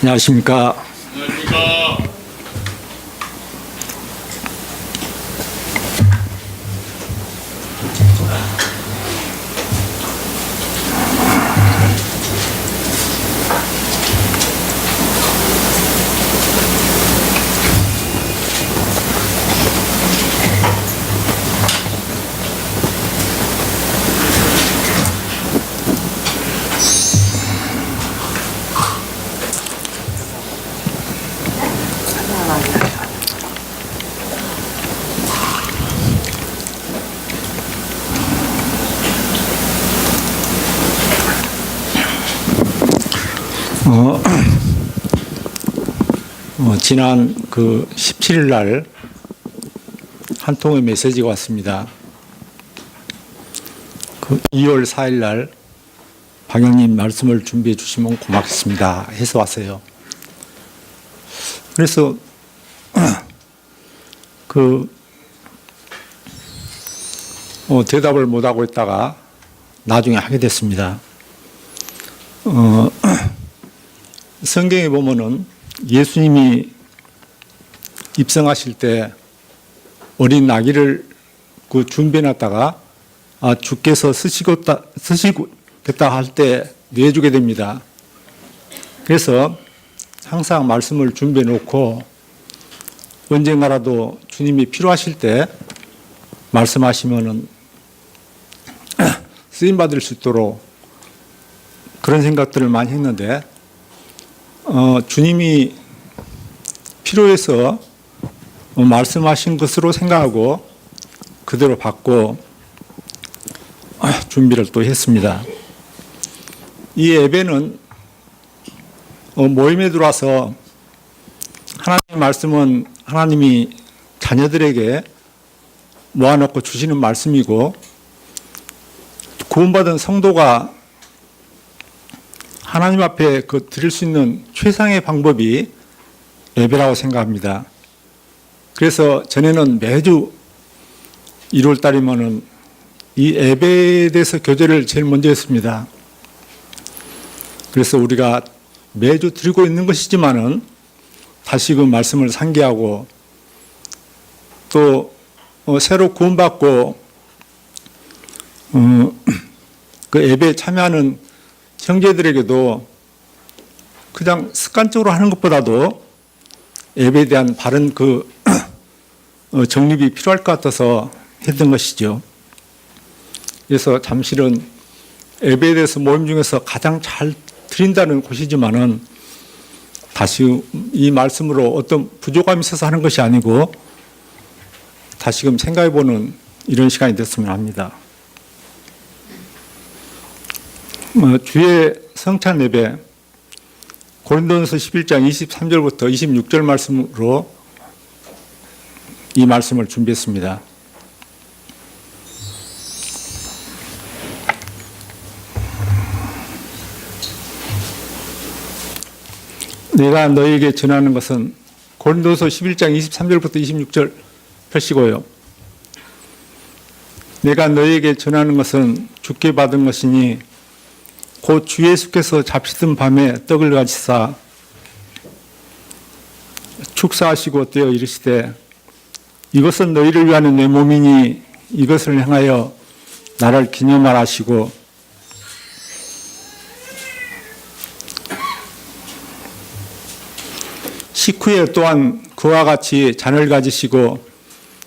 안녕하십니까. 안녕하십니까. 지난 17일 날 한 통의 메시지가 왔습니다. 2월 4일 날 방영님 말씀을 준비해 주시면 고맙겠습니다 해서 왔어요. 그래서 대답을 못하고 있다가 나중에 하게 됐습니다. 성경에 보면은 예수님이 입성하실 때 어린 아기를 준비해놨다가 주께서 쓰시겠다 할 때 내주게 됩니다. 그래서 항상 말씀을 준비해 놓고 언젠가라도 주님이 필요하실 때 말씀하시면은 쓰임 받을 수 있도록 그런 생각들을 많이 했는데 주님이 필요해서 말씀하신 것으로 생각하고 그대로 받고 준비를 또 했습니다. 이 예배는 모임에 들어와서 하나님의 말씀은 하나님이 자녀들에게 모아놓고 주시는 말씀이고 구원받은 성도가 하나님 앞에 드릴 수 있는 최상의 방법이 예배라고 생각합니다. 그래서 전에는 매주 1월 달이면은 이 예배에 대해서 교제를 제일 먼저 했습니다. 그래서 우리가 매주 드리고 있는 것이지만은 다시 그 말씀을 상기하고 또 새로 구원받고 그 예배에 참여하는 형제들에게도 그냥 습관적으로 하는 것보다도 예배에 대한 바른 정립이 필요할 것 같아서 했던 것이죠. 그래서 잠실은 예배에 대해서 모임 중에서 가장 잘 드린다는 곳이지만은 다시 이 말씀으로 어떤 부족함이 있어서 하는 것이 아니고 다시금 생각해보는 이런 시간이 됐으면 합니다. 주의 성찬 예배 고린도전서 11장 23절부터 26절 말씀으로 이 말씀을 준비했습니다. 내가 너에게 전하는 것은 고린도서 11장 23절부터 26절 펴시고요. 내가 너에게 전하는 것은 주께 받은 것이니 곧 주 예수께서 잡히던 밤에 떡을 가지사 축사하시고 떼어 이르시되 이것은 너희를 위하는 내 몸이니 이것을 행하여 나를 기념하라 하시고 식후에 또한 그와 같이 잔을 가지시고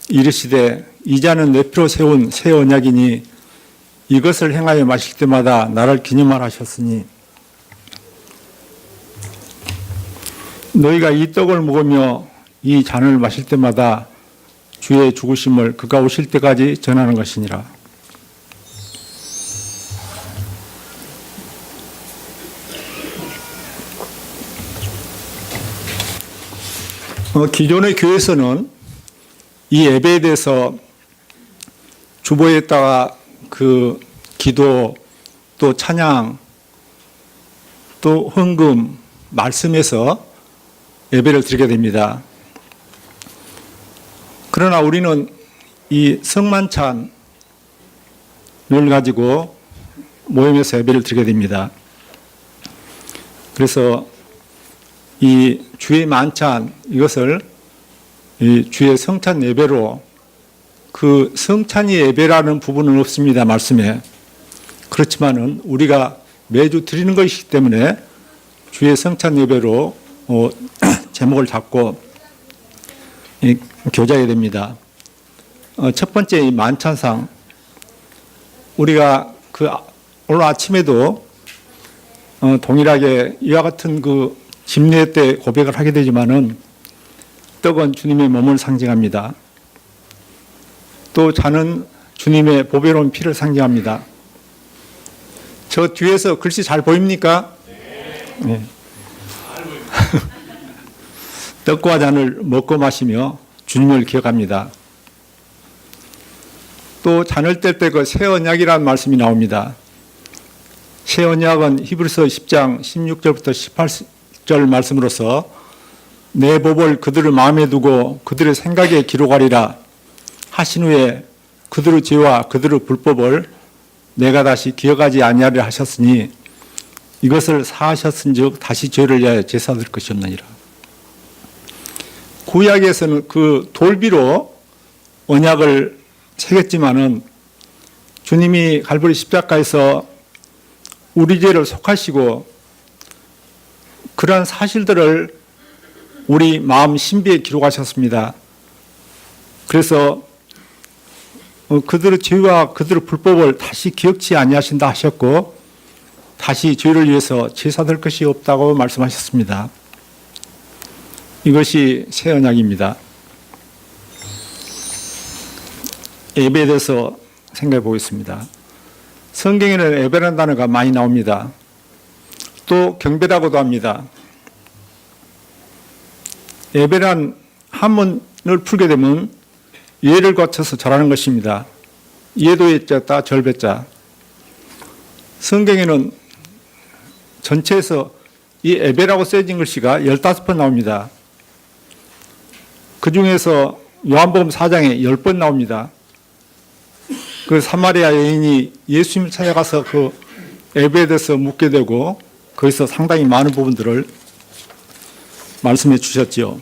이르시되 이 잔은 내 피로 세운 새 언약이니 이것을 행하여 마실 때마다 나를 기념하라 하셨으니 너희가 이 떡을 먹으며 이 잔을 마실 때마다 주의 죽으심을 그가 오실 때까지 전하는 것이니라. 기존의 교회에서는 이 예배에 대해서 주보에다가 기도 또 찬양 또 헌금 말씀에서 예배를 드리게 됩니다. 그러나 우리는 이 성만찬을 가지고 모임에서 예배를 드리게 됩니다. 그래서 이 주의 만찬 이것을 이 주의 성찬 예배로 그 성찬이 예배라는 부분은 없습니다. 말씀에. 그렇지만은 우리가 매주 드리는 것이기 때문에 주의 성찬 예배로 제목을 잡고 교자해야 됩니다. 첫 번째 이 만찬상 우리가 오늘 아침에도 동일하게 이와 같은 그 집례 때 고백을 하게 되지만은 떡은 주님의 몸을 상징합니다. 또 잔은 주님의 보배로운 피를 상징합니다. 저 뒤에서 글씨 잘 보입니까? 네. 떡과 잔을 먹고 마시며 주님을 기억합니다. 또 잔을 뗄 때 그 새 언약이라는 말씀이 나옵니다. 새 언약은 히브리서 10장 16절부터 18절 말씀으로서 내 법을 그들을 마음에 두고 그들의 생각에 기록하리라 하신 후에 그들의 죄와 그들의 불법을 내가 다시 기억하지 아니하리라 하셨으니 이것을 사하셨은즉 다시 죄를 위하여 제사 드릴 것이 없느니라. 구약에서는 그 돌비로 언약을 새겼지만은 주님이 갈보리 십자가에서 우리 죄를 속하시고 그러한 사실들을 우리 마음 신비에 기록하셨습니다. 그래서 그들의 죄와 그들의 불법을 다시 기억치 아니하신다 하셨고 다시 죄를 위해서 제사 될 것이 없다고 말씀하셨습니다. 이것이 새 언약입니다. 예배에 대해서 생각해 보겠습니다. 성경에는 예배라는 단어가 많이 나옵니다. 또 경배라고도 합니다. 예배란 한문을 풀게 되면 예를 거쳐서 절하는 것입니다. 예도 예자다 절배자. 성경에는 전체에서 이 예배라고 쓰여진 글씨가 15번 나옵니다. 그 중에서 요한복음 4장에 10번 나옵니다. 그 사마리아 여인이 예수님을 찾아가서 그 예배에 대해서 묻게 되고 거기서 상당히 많은 부분들을 말씀해 주셨지요.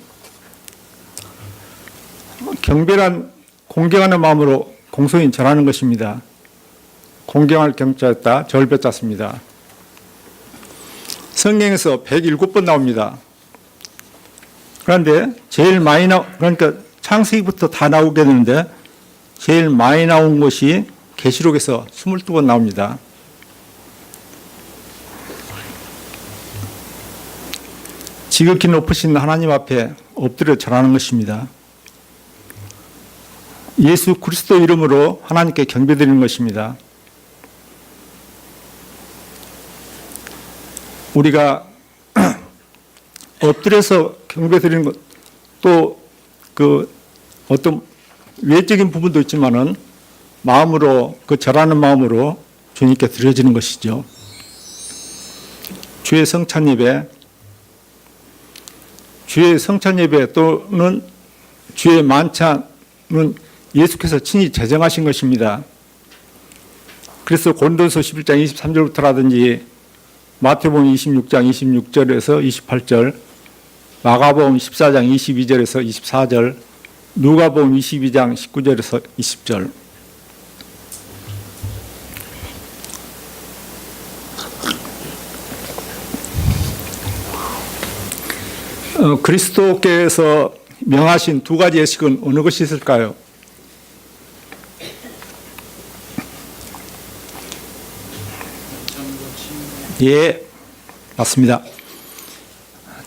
경배란 공경하는 마음으로 공손히 절하는 것입니다. 공경할 경자였다, 절배자습니다. 성경에서 107번 나옵니다. 그런데 제일 많이 그러니까 창세기부터 다 나오게 되는데 제일 많이 나온 것이 계시록에서 22번 나옵니다. 지극히 높으신 하나님 앞에 엎드려 절하는 것입니다. 예수 그리스도 이름으로 하나님께 경배드리는 것입니다. 우리가 엎드려서 경배드리는 것, 또 그 어떤 외적인 부분도 있지만은 마음으로 그 절하는 마음으로 주님께 드려지는 것이죠. 주의 성찬 예배, 주의 성찬 예배 또는 주의 만찬은 예수께서 친히 제정하신 것입니다. 그래서 고린도서 11장 23절부터라든지 마태복음 26장 26절에서 28절, 마가복음 14장 22절에서 24절, 누가복음 22장 19절에서 20절. 그리스도께서 명하신 두 가지 예식은 어느 것이 있을까요? 예, 맞습니다.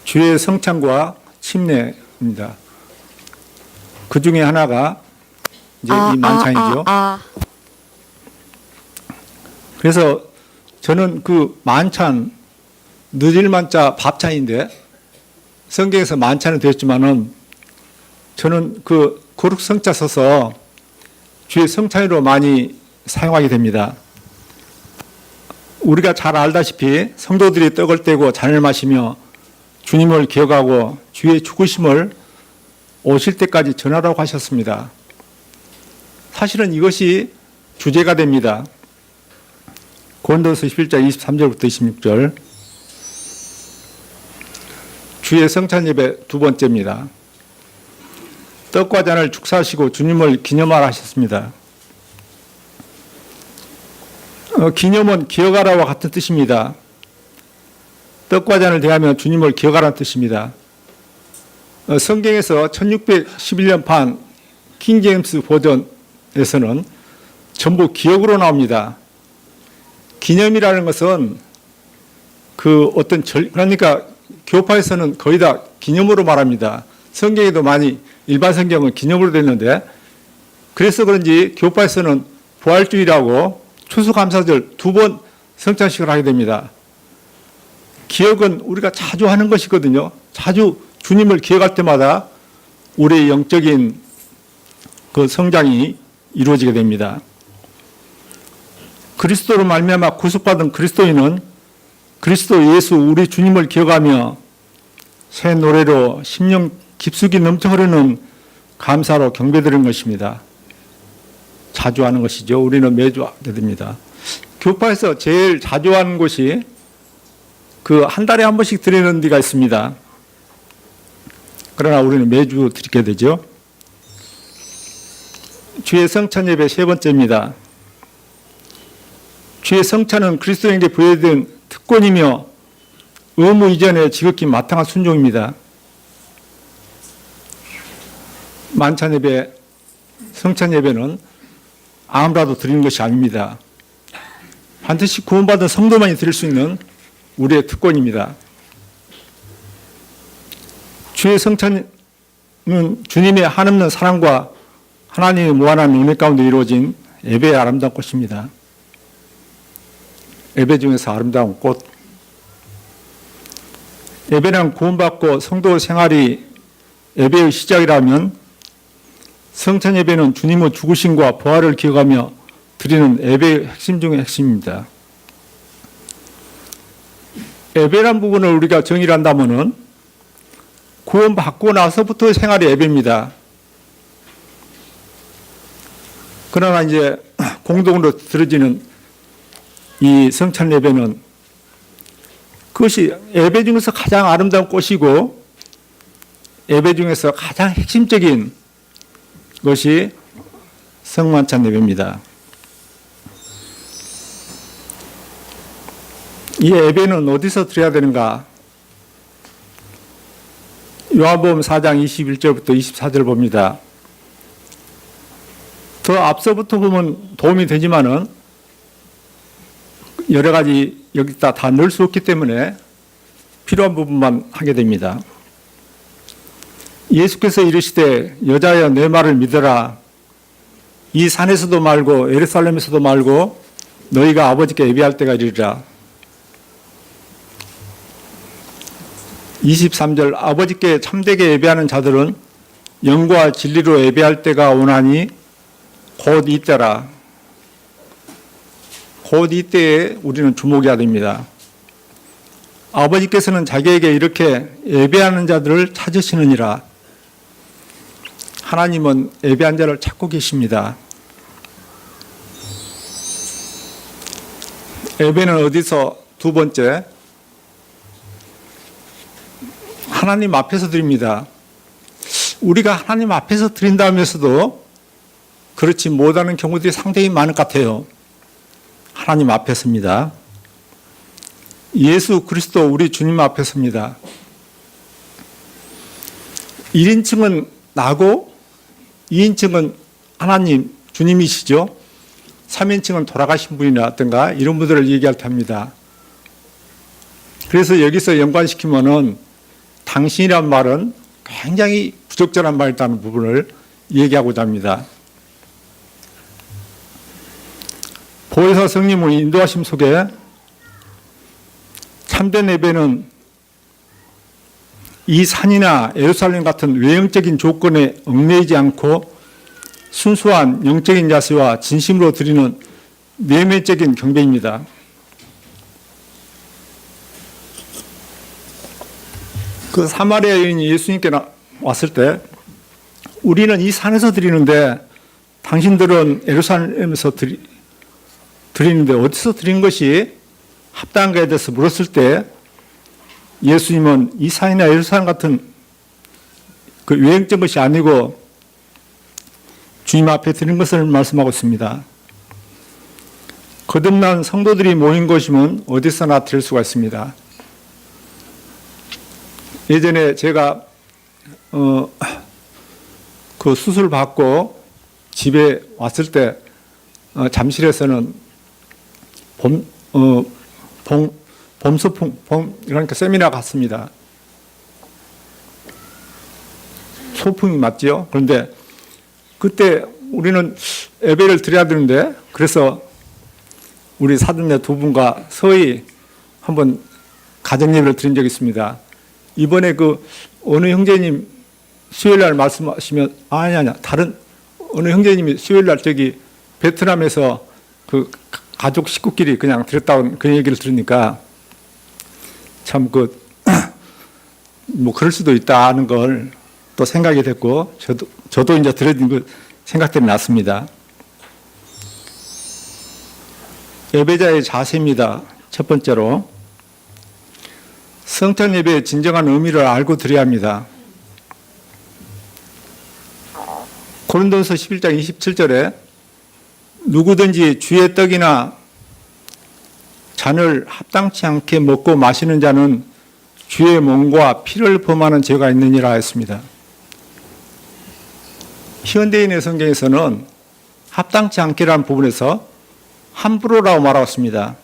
주의 성찬과 침례입니다. 그 중에 하나가 이제 이 만찬이죠. 그래서 저는 그 만찬, 늦을 만자 밥찬인데 성경에서 만찬은 되었지만은 저는 그 거룩 성자 써서 주의 성찬으로 많이 사용하게 됩니다. 우리가 잘 알다시피 성도들이 떡을 떼고 잔을 마시며 주님을 기억하고 주의 죽으심을 오실 때까지 전하라고 하셨습니다. 사실은 이것이 주제가 됩니다. 고린도서 11장 23절부터 26절. 주의 성찬 예배 두 번째입니다. 떡과 잔을 축사하시고 주님을 기념하라 하셨습니다. 기념은 기억하라와 같은 뜻입니다. 떡과 잔을 대하며 주님을 기억하라는 뜻입니다. 성경에서 1611년판 킹제임스 버전에서는 전부 기억으로 나옵니다. 기념이라는 것은 그러니까 교파에서는 거의 다 기념으로 말합니다. 성경에도 많이 일반 성경은 기념으로 됐는데, 그래서 그런지 교파에서는 부활주일하고 추수감사절 두 번 성찬식을 하게 됩니다. 기억은 우리가 자주 하는 것이거든요. 자주 주님을 기억할 때마다 우리의 영적인 그 성장이 이루어지게 됩니다. 그리스도로 말미암아 구속받은 그리스도인은 그리스도 예수 우리 주님을 기억하며 새 노래로 심령 깊숙이 넘쳐 흐르는 감사로 경배드리는 것입니다. 자주 하는 것이죠. 우리는 매주 하게 됩니다. 교파에서 제일 자주 하는 곳이 그 한 달에 한 번씩 드리는 데가 있습니다. 그러나 우리는 매주 드리게 되죠. 주의 성찬 예배 세 번째입니다. 주의 성찬은 그리스도인에게 부여된 특권이며 의무 이전에 지극히 마땅한 순종입니다. 만찬 예배, 성찬 예배는 아무라도 드리는 것이 아닙니다. 반드시 구원받은 성도만이 드릴 수 있는 우리의 특권입니다. 주의 성찬은 주님의 한없는 사랑과 하나님의 무한한 은혜 가운데 이루어진 예배의 아름다운 꽃입니다. 예배 중에서 아름다운 꽃. 예배는 구원받고 성도 생활이 예배의 시작이라면 성찬 예배는 주님의 죽으심과 부활을 기억하며 드리는 예배의 핵심 중의 핵심입니다. 예배란 부분을 우리가 정의를 한다면은 구원받고 나서부터의 생활이 예배입니다. 그러나 이제 공동으로 드려지는 이 성찬 예배는 그것이 예배 중에서 가장 아름다운 꽃이고 예배 중에서 가장 핵심적인 것이 성만찬 예배입니다. 이 예배는 어디서 드려야 되는가? 요한복음 4장 21절부터 24절 봅니다. 더 앞서부터 보면 도움이 되지만은 여러 가지 여기다 다 넣을 수 없기 때문에 필요한 부분만 하게 됩니다. 예수께서 이르시되 여자여 내 말을 믿어라. 이 산에서도 말고 예루살렘에서도 말고 너희가 아버지께 예배할 때가 이르리라. 23절 아버지께 참되게 예배하는 자들은 영과 진리로 예배할 때가 오나니 곧 이때라. 곧 이때에 우리는 주목해야 됩니다. 아버지께서는 자기에게 이렇게 예배하는 자들을 찾으시느니라. 하나님은 예배한 자를 찾고 계십니다. 예배는 어디서? 두 번째, 하나님 앞에서 드립니다. 우리가 하나님 앞에서 드린다면서도 그렇지 못하는 경우들이 상당히 많을 것 같아요. 하나님 앞에서입니다. 예수 그리스도 우리 주님 앞에서입니다. 1인칭은 나고 2인칭은 하나님 주님이시죠. 3인칭은 돌아가신 분이라든가 이런 분들을 얘기할 때 합니다. 그래서 여기서 연관시키면은 당신이란 말은 굉장히 부적절한 말이라는 부분을 얘기하고자 합니다. 보혜사 성님의 인도하심 속에 참된 예배는 이 산이나 예루살렘 같은 외형적인 조건에 얽매이지 않고 순수한 영적인 자세와 진심으로 드리는 내면적인 경배입니다. 그 사마리아 여인이 예수님께 왔을 때 우리는 이 산에서 드리는데 당신들은 예루살렘에서 드리는데 어디서 드린 것이 합당한가에 대해서 물었을 때 예수님은 이사이나 예루살렘 같은 그 외형적 것이 아니고 주님 앞에 드린 것을 말씀하고 있습니다. 거듭난 성도들이 모인 곳이면 어디서나 될 수가 있습니다. 예전에 제가 그 수술 받고 집에 왔을 때 잠실에서는 봄소풍 그러니까 세미나 갔습니다. 소풍이 맞지요? 그런데 그때 우리는 예배를 드려야 되는데 그래서 우리 사돈네 두 분과 서희 한번 가정 예배를 드린 적이 있습니다. 이번에 그 어느 형제님 수요일날 말씀하시면 아니 다른 어느 형제님이 수요일날 저기 베트남에서 그 가족 식구끼리 그냥 드렸다고 그런 얘기를 들으니까 참 뭐 그럴 수도 있다는 걸 또 생각이 됐고 저도 이제 들어진 그 생각들이 났습니다. 예배자의 자세입니다. 첫 번째로 성탄 예배의 진정한 의미를 알고 드려야 합니다. 고린도서 11장 27절에 누구든지 주의 떡이나 잔을 합당치 않게 먹고 마시는 자는 주의 몸과 피를 범하는 죄가 있느니라 했습니다. 현대인의 성경에서는 합당치 않게라는 부분에서 함부로라고 말하고 있습니다.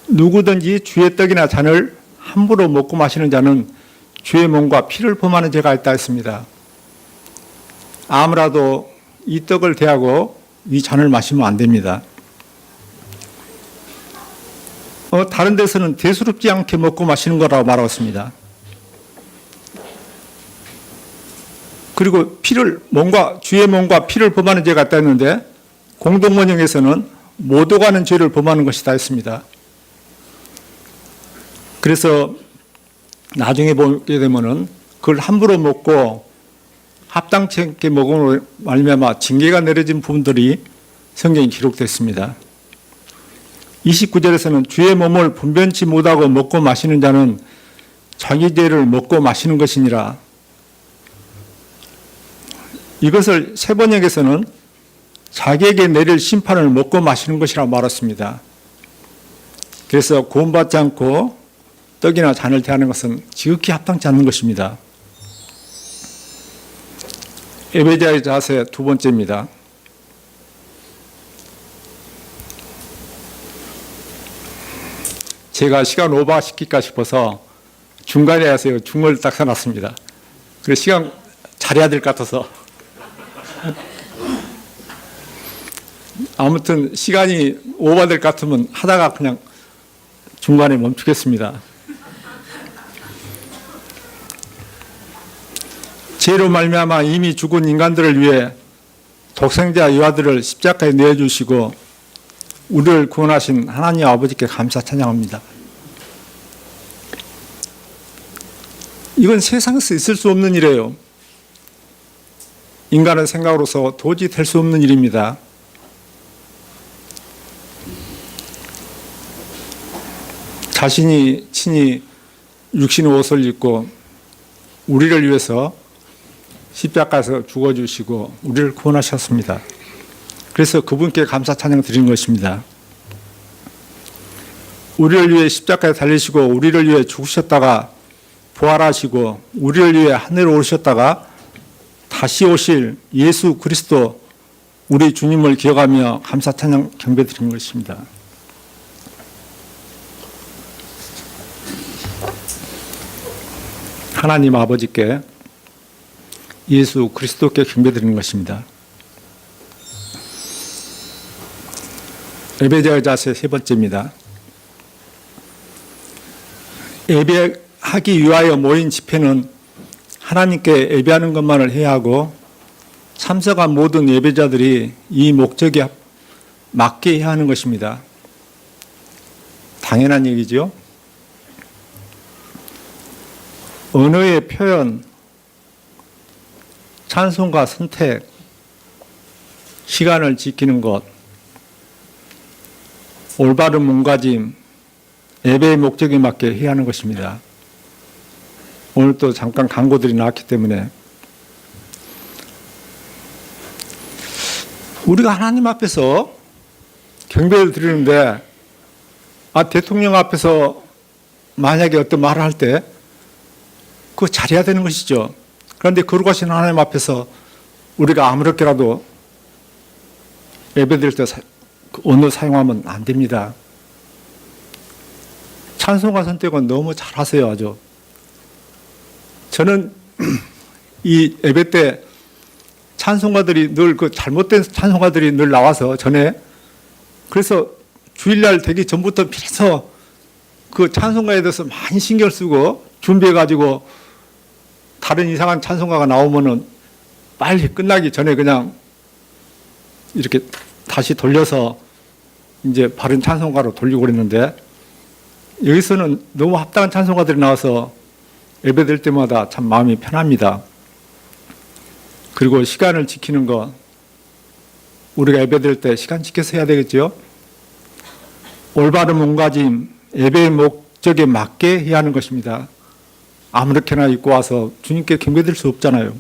누구든지 주의 떡이나 잔을 함부로 먹고 마시는 자는 주의 몸과 피를 범하는 죄가 있다 했습니다. 아무라도 이 떡을 대하고 이 잔을 마시면 안 됩니다. 다른 데서는 대수롭지 않게 먹고 마시는 거라고 말하고 있습니다. 그리고 주의 몸과 피를 범하는 죄가 있다 했는데 공동번역에서는 못 오가는 죄를 범하는 것이다 했습니다. 그래서 나중에 보게 되면은 그걸 함부로 먹고 합당치 않게 먹음으로 말미암아 징계가 내려진 부분들이 성경에 기록됐습니다. 29절에서는 주의 몸을 분변치 못하고 먹고 마시는 자는 자기 죄를 먹고 마시는 것이니라. 이것을 세번역에서는 자기에게 내릴 심판을 먹고 마시는 것이라고 말했습니다. 그래서 구원받지 않고 떡이나 잔을 대하는 것은 지극히 합당치 않는 것입니다. 예배자의 자세 두 번째입니다. 제가 시간 오버시킬까 싶어서 중간에 해서 중을 딱 써놨습니다. 그래서 시간 잘해야 될 것 같아서. 아무튼 시간이 오버될 것 같으면 하다가 그냥 중간에 멈추겠습니다. 죄로 말미암아 이미 죽은 인간들을 위해 독생자 유아들을 십자가에 내어주시고 우리를 구원하신 하나님 아버지께 감사 찬양합니다. 이건 세상에서 있을 수 없는 일이에요. 인간의 생각으로서 도저히 될 수 없는 일입니다. 자신이 친히 육신의 옷을 입고 우리를 위해서 십자가에서 죽어주시고 우리를 구원하셨습니다. 그래서 그분께 감사 찬양 드리는 것입니다. 우리를 위해 십자가에 달리시고 우리를 위해 죽으셨다가 부활하시고 우리를 위해 하늘에 오르셨다가 다시 오실 예수 그리스도 우리 주님을 기억하며 감사 찬양 경배 드리는 것입니다. 하나님 아버지께 예수 그리스도께 경배드리는 것입니다. 예배자의 자세 세 번째입니다. 예배하기 위하여 모인 집회는 하나님께 예배하는 것만을 해야 하고 참석한 모든 예배자들이 이 목적에 맞게 해야 하는 것입니다. 당연한 얘기죠. 언어의 표현, 찬송과 선택, 시간을 지키는 것, 올바른 몸가짐, 예배의 목적에 맞게 해야 하는 것입니다. 오늘 또 잠깐 광고들이 나왔기 때문에 우리가 하나님 앞에서 경배를 드리는데 대통령 앞에서 만약에 어떤 말을 할 때 그거 잘해야 되는 것이죠. 그런데 거룩하신 하나님 앞에서 우리가 아무렇게라도 예배드릴 때 언어 사용하면 안 됩니다. 찬송가 선택은 너무 잘하세요, 아주. 저는 이 예배 때 찬송가들이 늘 잘못된 찬송가들이 늘 나와서 전에 그래서 주일날 되기 전부터 미리서 그 찬송가에 대해서 많이 신경 쓰고 준비해가지고 다른 이상한 찬송가가 나오면은 빨리 끝나기 전에 그냥 이렇게 다시 돌려서 이제 바른 찬송가로 돌리고 그랬는데 여기서는 너무 합당한 찬송가들이 나와서 예배드릴 때마다 참 마음이 편합니다. 그리고 시간을 지키는 거 우리가 예배드릴 때 시간 지켜서 해야 되겠죠. 올바른 몸가짐, 예배의 목적에 맞게 해야 하는 것입니다. 아무렇게나 입고 와서 주님께 경배드릴 수 없잖아요.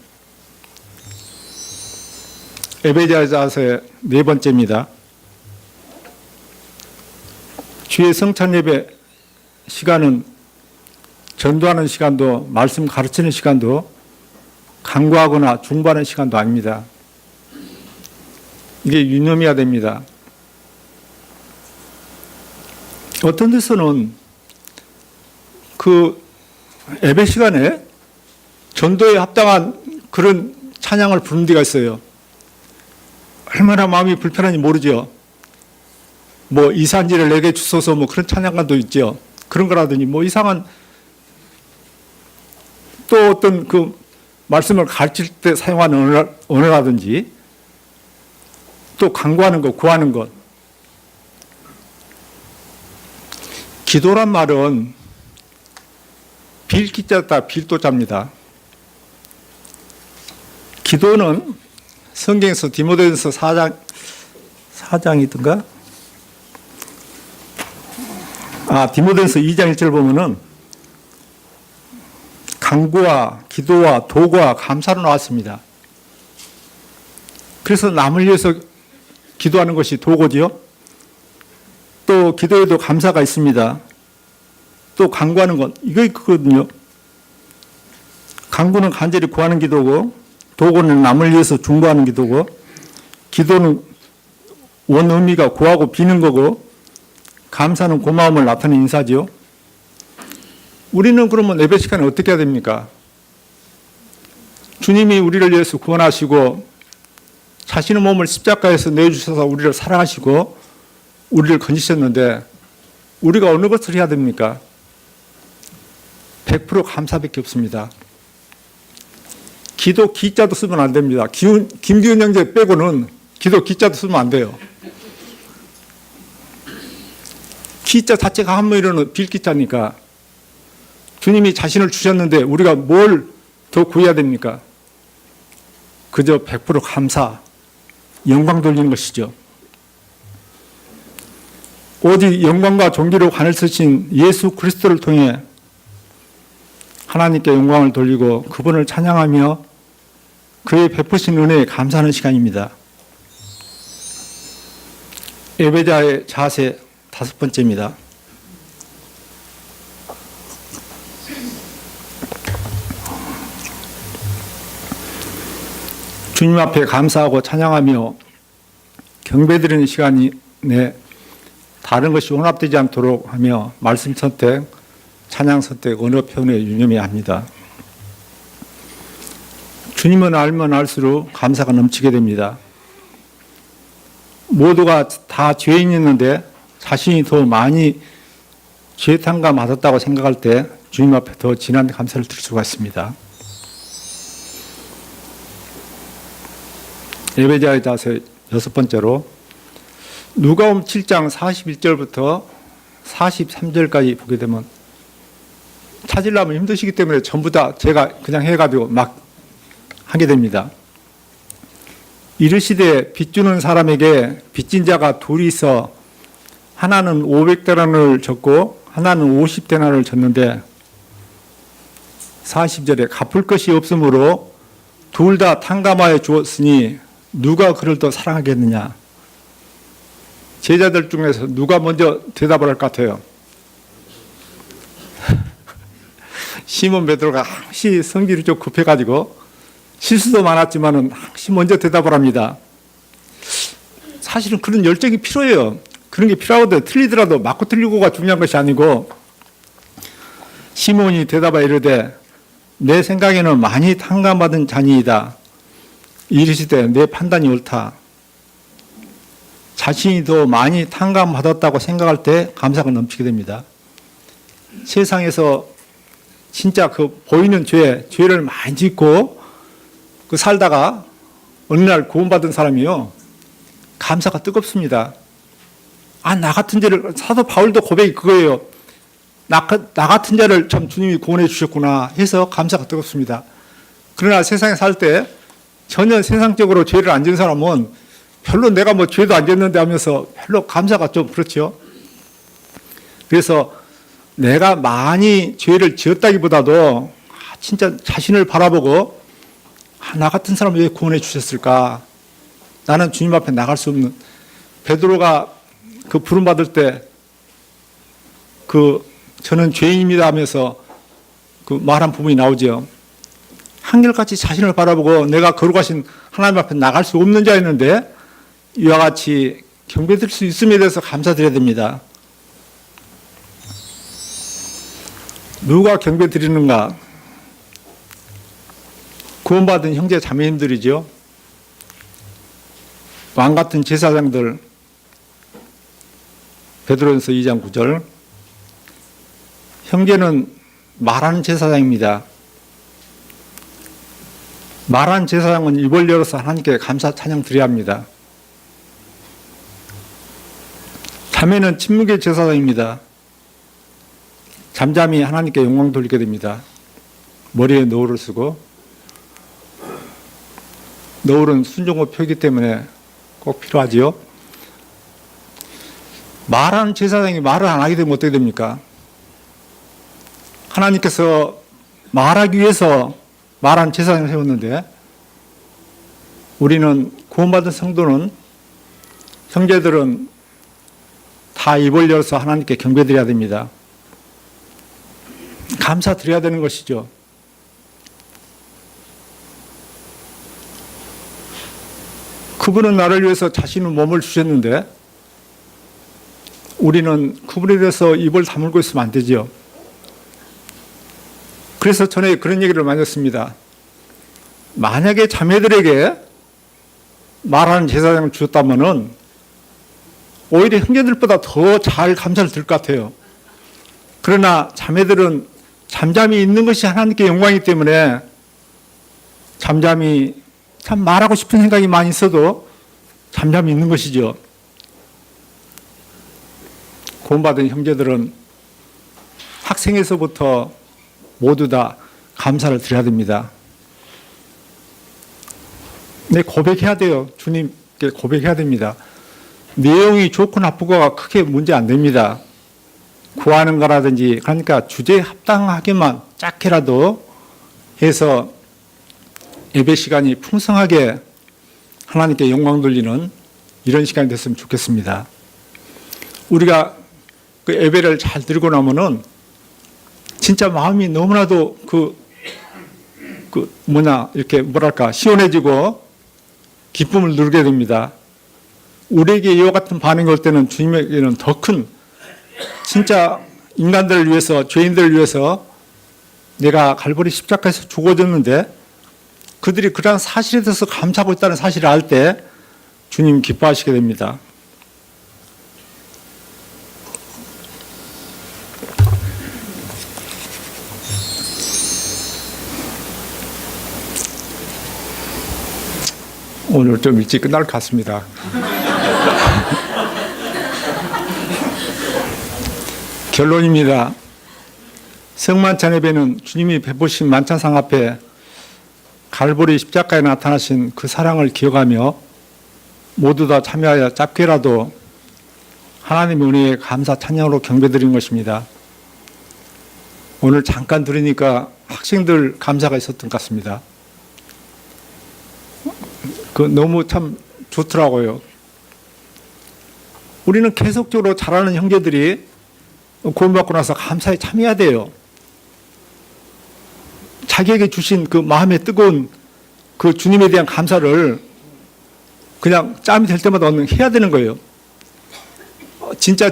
예배자의 자세 네 번째입니다. 주의 성찬 예배 시간은 전도하는 시간도 말씀 가르치는 시간도 강구하거나 중보하는 시간도 아닙니다. 이게 유념해야 됩니다. 어떤 데서는 그 예배 시간에 전도에 합당한 그런 찬양을 부르는 데가 있어요. 얼마나 마음이 불편한지 모르죠. 뭐 이산지를 내게 주소서 뭐 그런 찬양가도 있죠. 그런 거라더니 뭐 이상한 또 어떤 그 말씀을 가르칠 때 사용하는 언어라든지 또 간구하는 것, 구하는 것. 기도란 말은 빌기자다 빌도자입니다. 기도는 성경에서 디모데전서 4장이든가 디모데전서 2장 1절 보면은 간구와 기도와 도구와 감사로 나왔습니다. 그래서 남을 위해서 기도하는 것이 도구지요. 또 기도에도 감사가 있습니다. 또 간구하는 것 이거 있거든요. 간구는 간절히 구하는 기도고 도구는 남을 위해서 중보하는 기도고 기도는 원 의미가 구하고 비는 거고 감사는 고마움을 나타내는 인사지요. 우리는 그러면 예배 시간에 어떻게 해야 됩니까? 주님이 우리를 위해서 구원하시고 자신의 몸을 십자가에서 내주셔서 우리를 사랑하시고 우리를 건지셨는데 우리가 어느 것을 해야 됩니까? 100% 감사밖에 없습니다. 기도 기자도 쓰면 안 됩니다. 김기훈 형제 빼고는 기도 기자도 쓰면 안 돼요. 기자 자체가 한문이로는 빌기자니까 주님이 자신을 주셨는데 우리가 뭘 더 구해야 됩니까? 그저 100% 감사, 영광 돌리는 것이죠. 오직 영광과 존귀로 관을 쓰신 예수 그리스도를 통해 하나님께 영광을 돌리고 그분을 찬양하며 그의 베푸신 은혜에 감사하는 시간입니다. 예배자의 자세 다섯 번째입니다. 주님 앞에 감사하고 찬양하며 경배드리는 시간이 다른 것이 혼합되지 않도록 하며 말씀 선택, 찬양 선택, 언어 표현에 유념해야 합니다. 주님은 알면 알수록 감사가 넘치게 됩니다. 모두가 다 죄인이었는데 자신이 더 많이 죄탕감 받았다고 생각할 때 주님 앞에 더 진한 감사를 드릴 수가 있습니다. 예배자의 자세 여섯 번째로 누가복음 7장 41절부터 43절까지 보게 되면 찾으려면 힘드시기 때문에 전부 다 제가 그냥 해가지고 막 하게 됩니다. 이르시되 빚 주는 사람에게 빚진 자가 둘이 있어 하나는 500데나리온을 졌고 하나는 50데나를 줬는데 40절에 갚을 것이 없으므로 둘 다 탕감하여 주었으니 누가 그를 더 사랑하겠느냐. 제자들 중에서 누가 먼저 대답을 할 것 같아요? 시몬 베드로가 항시 성질이 좀 급해가지고 실수도 많았지만은 항시 먼저 대답을 합니다. 사실은 그런 열정이 필요해요. 그런 게 필요하거든요. 틀리더라도 맞고 틀리고가 중요한 것이 아니고, 시몬이 대답하여 이르되 내 생각에는 많이 탕감받은 자니이다. 이르시되 내 판단이 옳다. 자신이 더 많이 탕감받았다고 생각할 때 감사가 넘치게 됩니다. 세상에서 진짜 그 보이는 죄를 많이 짓고 그 살다가 어느 날 구원받은 사람이요, 감사가 뜨겁습니다. 나 같은 죄를, 사도 바울도 고백이 그거예요. 나 같은 자를 참 주님이 구원해 주셨구나 해서 감사가 뜨겁습니다. 그러나 세상에 살 때 전혀 세상적으로 죄를 안 지은 사람은 별로 내가 뭐 죄도 안 지었는데 하면서 별로 감사가 좀 그렇죠. 그래서 내가 많이 죄를 지었다기보다도 진짜 자신을 바라보고 나 같은 사람을 왜 구원해 주셨을까? 나는 주님 앞에 나갈 수 없는, 베드로가 그 부름받을 때 저는 죄인입니다 하면서 그 말한 부분이 나오죠. 한결같이 자신을 바라보고 내가 거룩하신 하나님 앞에 나갈 수 없는 자였는데 이와 같이 경배드릴 수 있음에 대해서 감사드려야 됩니다. 누가 경배드리는가? 구원받은 형제 자매님들이죠. 왕같은 제사장들. 베드로전서 2장 9절. 형제는 말하는 제사장입니다. 말하는 제사장은 입을 열어서 하나님께 감사 찬양 드려야 합니다. 자매는 침묵의 제사장입니다. 잠잠히 하나님께 영광 돌리게 됩니다. 머리에 너울을 쓰고, 너울은 순종의 표이기 때문에 꼭 필요하지요. 말하는 제사장이 말을 안 하게 되면 어떻게 됩니까? 하나님께서 말하기 위해서 말하는 제사장을 세웠는데, 우리는 구원받은 성도는, 형제들은 다 입을 열어서 하나님께 경배드려야 됩니다. 감사드려야 되는 것이죠. 그분은 나를 위해서 자신의 몸을 주셨는데 우리는 그분에 대해서 입을 다물고 있으면 안 되죠. 그래서 전에 그런 얘기를 많이 했습니다. 만약에 자매들에게 말하는 제사장을 주었다면은 오히려 형제들보다 더 잘 감사를 드릴 것 같아요. 그러나 자매들은 잠잠히 있는 것이 하나님께 영광이기 때문에 잠잠히 참 말하고 싶은 생각이 많이 있어도 잠잠히 있는 것이죠. 구원받은 형제들은 학생에서부터 모두 다 감사를 드려야 됩니다. 네, 고백해야 돼요. 주님께 고백해야 됩니다. 내용이 좋고 나쁘고가 크게 문제 안 됩니다. 구하는 거라든지, 그러니까 주제에 합당하게만 짧게라도 해서 예배 시간이 풍성하게 하나님께 영광 돌리는 이런 시간이 됐으면 좋겠습니다. 우리가 그 예배를 잘 드리고 나면은 진짜 마음이 너무나도 이렇게 뭐랄까, 시원해지고 기쁨을 누르게 됩니다. 우리에게 이와 같은 반응이 올 때는 주님에게는 더 큰, 진짜 인간들을 위해서, 죄인들을 위해서 내가 갈보리 십자가에서 죽어졌는데 그들이 그러한 사실에 대해서 감사하고 있다는 사실을 알 때 주님 기뻐하시게 됩니다. 오늘 좀 일찍 끝날 것 같습니다. 결론입니다. 성만찬 예배는 주님이 베푸신 만찬상 앞에 갈보리 십자가에 나타나신 그 사랑을 기억하며 모두 다 참여하여 짧게라도 하나님의 은혜에 감사 찬양으로 경배드린 것입니다. 오늘 잠깐 들으니까 학생들 감사가 있었던 것 같습니다. 너무 참 좋더라고요. 우리는 계속적으로 잘하는 형제들이 구원받고 나서 감사에 참여해야 돼요. 자기에게 주신 그 마음에 뜨거운 그 주님에 대한 감사를 그냥 짬이 될 때마다 해야 되는 거예요. 진짜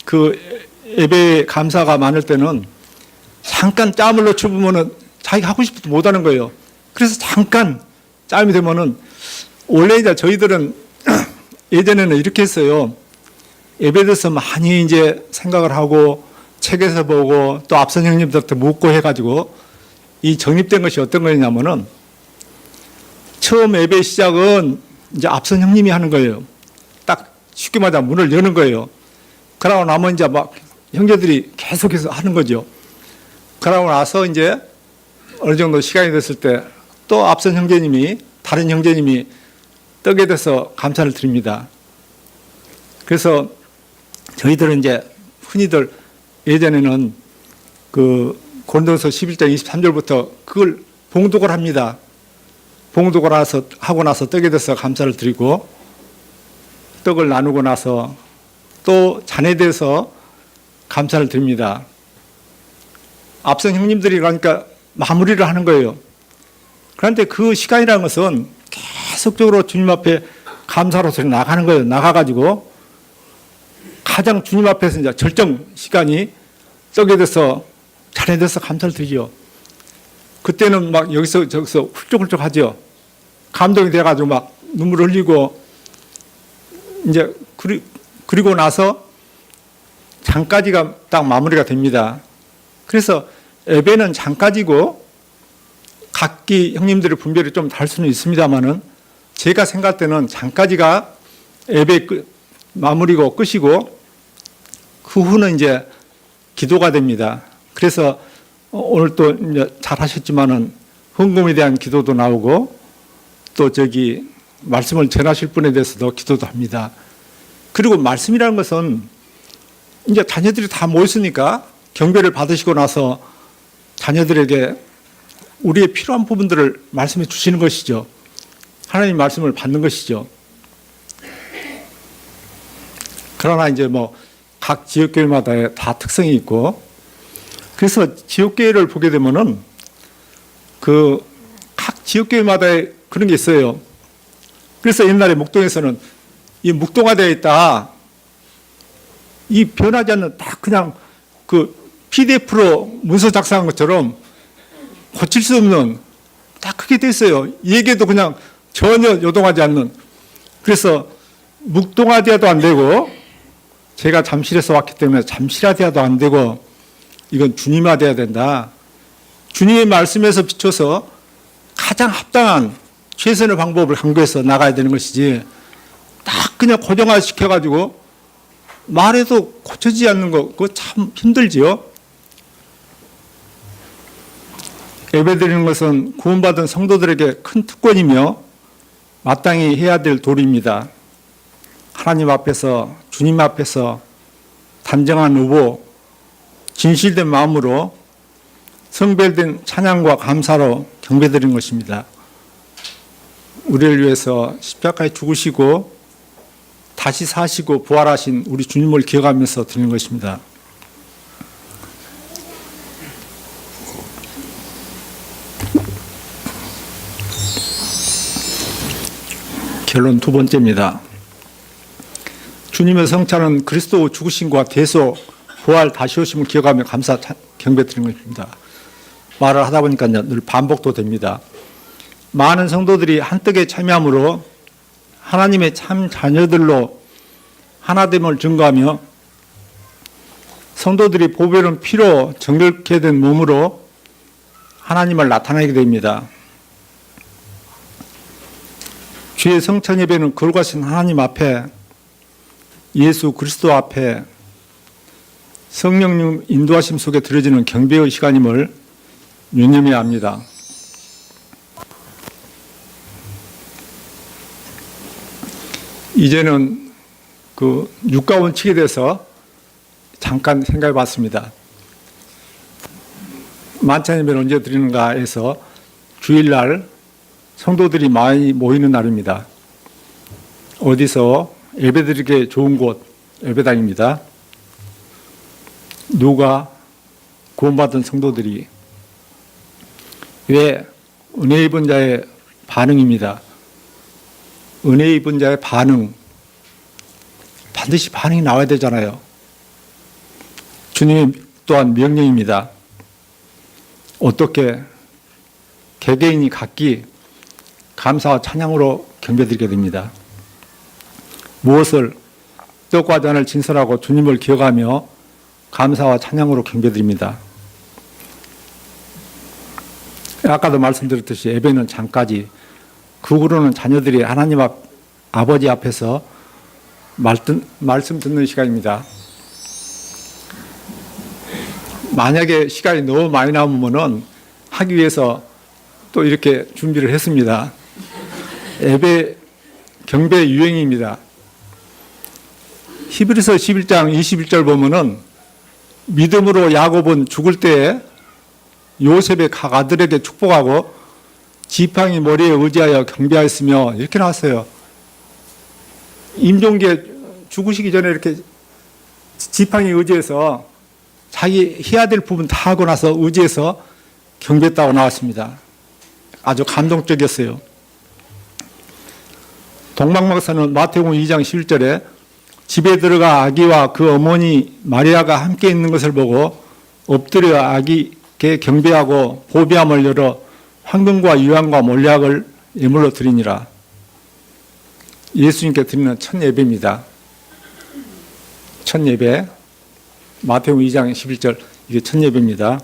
그 예배 감사가 많을 때는 잠깐 짬을 놓쳐보면은 자기가 하고 싶어도 못 하는 거예요. 그래서 잠깐 짬이 되면은 원래 이제 저희들은 예전에는 이렇게 했어요. 예배에 대해서 많이 이제 생각을 하고 책에서 보고 또 앞선 형님들한테 묻고 해가지고 이 정립된 것이 어떤 거냐면은 처음 예배 시작은 이제 앞선 형님이 하는 거예요. 딱 쉽게 말하면 문을 여는 거예요. 그러고 나면 이제 막 형제들이 계속해서 하는 거죠. 그러고 나서 이제 어느 정도 시간이 됐을 때 또 앞선 형제님이 다른 형제님이 떡에 대해서 감사를 드립니다. 그래서 저희들은 이제 흔히들 예전에는 그 고린도서 11장 23절부터 그걸 봉독을 합니다. 봉독을 하고 나서 떡에 대해서 감사를 드리고 떡을 나누고 나서 또 잔에 대해서 감사를 드립니다. 앞선 형님들이 그러니까 마무리를 하는 거예요. 그런데 그 시간이라는 것은 계속적으로 주님 앞에 감사로서 나가는 거예요. 나가가지고 가장 주님 앞에서 이제 절정 시간이 떡에 대해서 잔에 대해서 감사를 드리죠. 그때는 막 여기서 저기서 훌쩍훌쩍 하죠. 감동이 돼가지고 막 눈물 흘리고 이제 그리고 나서 장까지가 딱 마무리가 됩니다. 그래서 예배는 장까지고 각기 형님들의 분별이 좀 다를 수는 있습니다만은 제가 생각할 때는 장까지가 예배 마무리고 끝이고 그 후는 이제 기도가 됩니다. 그래서 오늘 또 잘 하셨지만은 헌금에 대한 기도도 나오고 또 말씀을 전하실 분에 대해서도 기도도 합니다. 그리고 말씀이라는 것은 이제 자녀들이 다 모였으니까 경배를 받으시고 나서 자녀들에게 우리의 필요한 부분들을 말씀해 주시는 것이죠. 하나님 말씀을 받는 것이죠. 그러나 이제 각 지역교회마다 다 특성이 있고 그래서 지역교회를 보게 되면은 각 지역교회마다 그런 게 있어요. 그래서 옛날에 목동에서는 이 묵동화되어 있다. 이 변하지 않는 딱 그냥 PDF로 문서 작성한 것처럼 고칠 수 없는 딱 그게 돼 있어요. 얘기도 그냥 전혀 요동하지 않는. 그래서 묵동화되어도 안 되고 제가 잠실에서 왔기 때문에 잠실화되어도 안 되고 이건 주님화되어야 된다. 주님의 말씀에서 비춰서 가장 합당한 최선의 방법을 강구해서 나가야 되는 것이지 딱 그냥 고정화 시켜가지고 말해도 고쳐지지 않는 거 그거 참 힘들지요. 예배드리는 것은 구원받은 성도들에게 큰 특권이며 마땅히 해야 될 도리입니다. 하나님 앞에서 주님 앞에서 단정한 의복, 진실된 마음으로 성별된 찬양과 감사로 경배드리는 것입니다. 우리를 위해서 십자가에 죽으시고 다시 사시고 부활하신 우리 주님을 기억하면서 드리는 것입니다. 결론 두 번째입니다. 주님의 성찬은 그리스도 죽으심과 대속, 부활, 다시 오심을 기억하며 감사, 경배 드리는 것입니다. 말을 하다 보니까 늘 반복도 됩니다. 많은 성도들이 한떡에 참여함으로 하나님의 참 자녀들로 하나됨을 증거하며 성도들이 보배로운 피로 정결케 된 몸으로 하나님을 나타내게 됩니다. 주의 성찬 예배는 거룩하신 하나님 앞에 예수 그리스도 앞에 성령님 인도하심 속에 드려지는 경배의 시간임을 유념해야 합니다. 이제는 육가 원칙에 대해서 잠깐 생각해 봤습니다. 만찬 예배를 언제 드리는가 해서 주일날 성도들이 많이 모이는 날입니다. 어디서 예배드리기 좋은 곳 예배당입니다. 누가 구원받은 성도들이 왜 은혜 입은 자의 반응입니다. 은혜 입은 자의 반응, 반드시 반응이 나와야 되잖아요. 주님 또한 명령입니다. 어떻게 개개인이 각기 감사와 찬양으로 경배드리게 됩니다. 무엇을 떡과 잔을 진설하고 주님을 기억하며 감사와 찬양으로 경배드립니다. 아까도 말씀드렸듯이 예배는 장까지, 그 후로는 자녀들이 하나님 아버지 앞에서 말씀 듣는 시간입니다. 만약에 시간이 너무 많이 남으면은 하기 위해서 또 이렇게 준비를 했습니다. 예배 경배 유행입니다. 히브리서 11장 21절 보면은 믿음으로 야곱은 죽을 때에 요셉의 각 아들에게 축복하고 지팡이 머리에 의지하여 경배하였으며 이렇게 나왔어요. 임종기에 죽으시기 전에 이렇게 지팡이 의지해서 자기 해야 될 부분 다 하고 나서 의지해서 경배했다고 나왔습니다. 아주 감동적이었어요. 동방박사는 마태복음 2장 11절에 집에 들어가 아기와 그 어머니 마리아가 함께 있는 것을 보고 엎드려 아기께 경배하고 보비함을 열어 황금과 유향과 몰약을 예물로 드리니라. 예수님께 드리는 첫 예배입니다. 첫 예배, 마태복음 2장 11절, 이게 첫 예배입니다.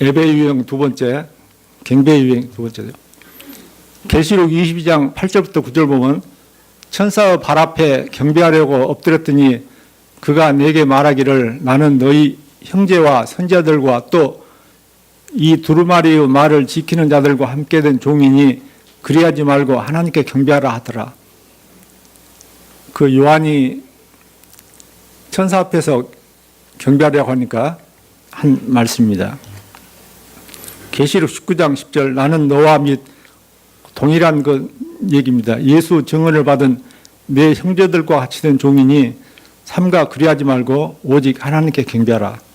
예배 유형 두 번째, 경배 유형 두 번째죠. 계시록 22장 8절부터 9절 보면 천사의 발 앞에 경배하려고 엎드렸더니 그가 내게 말하기를 나는 너희 형제와 선지자들과 또 이 두루마리의 말을 지키는 자들과 함께 된 종이니 그리하지 말고 하나님께 경배하라 하더라. 그 요한이 천사 앞에서 경배하려고 하니까 한 말씀입니다. 계시록 19장 10절 나는 너와 및 동일한 그 얘기입니다. 예수 증언을 받은 내 형제들과 같이 된 종이니 삼가 그리하지 말고 오직 하나님께 경배하라.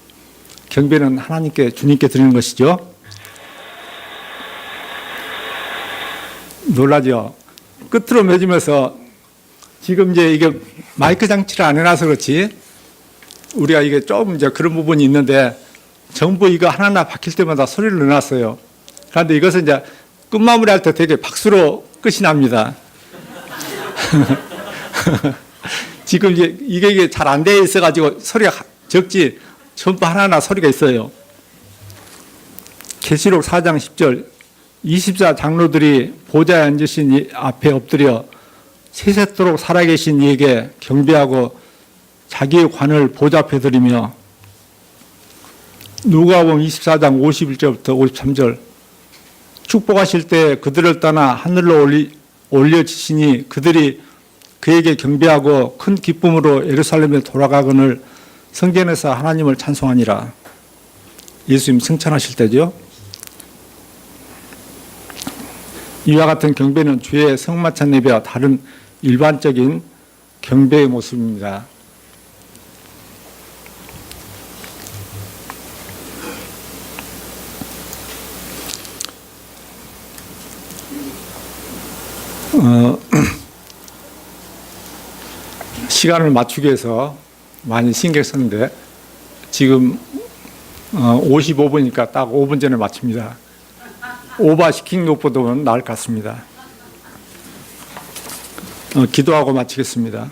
경배는 하나님께 주님께 드리는 것이죠. 놀라죠. 끝으로 맺으면서 지금 이제 이게 마이크 장치를 안 해놔서 그렇지 우리가 이게 조금 이제 그런 부분이 있는데 전부 이거 하나하나 바뀔 때마다 소리를 넣어놨어요. 그런데 이것은 이제 끝마무리 할 때 되게 박수로 끝이 납니다. 지금 이게 잘 안 돼 있어가지고 소리가 적지 전부 하나하나 소리가 있어요. 계시록 4장 10절 24 장로들이 보좌에 앉으신 이 앞에 엎드려 세세토록 살아계신 이에게 경배하고 자기의 관을 보좌 앞에 드리며 누가복음 24장 51절부터 53절 축복하실 때 그들을 떠나 하늘로 올려지시니 그들이 그에게 경배하고 큰 기쁨으로 예루살렘에 돌아가거늘 성전에서 하나님을 찬송하니라. 예수님 승천하실 때죠. 이와 같은 경배는 주의 성만찬 예배와 다른 일반적인 경배의 모습입니다. 시간을 맞추기 위해서 많이 신경 썼는데 지금 55분이니까 딱 5분 전에 마칩니다. 오버 시킨 것보다는 나을 것 같습니다. 기도하고 마치겠습니다.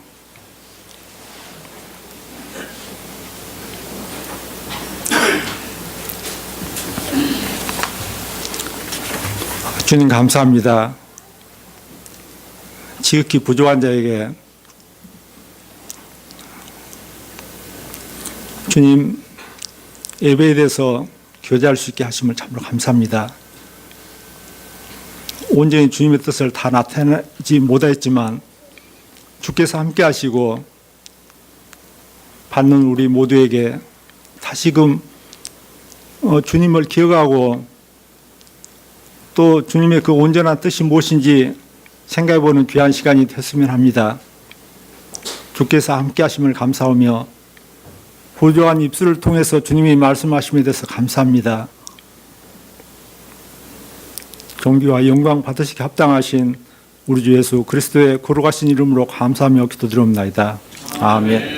주님 감사합니다. 지극히 부족한 자에게 주님 예배에 대해서 교제할 수 있게 하심을 참으로 감사합니다. 온전히 주님의 뜻을 다 나타내지 못했지만 주께서 함께 하시고 받는 우리 모두에게 다시금 주님을 기억하고 또 주님의 그 온전한 뜻이 무엇인지 생각해보는 귀한 시간이 됐으면 합니다. 주께서 함께 하심을 감사하며 부조한 입술을 통해서 주님이 말씀하심에 대해서 감사합니다. 존귀와 영광 받으시기 합당하신 우리 주 예수 그리스도의 거룩하신 이름으로 감사하며 기도드립니다. 아멘.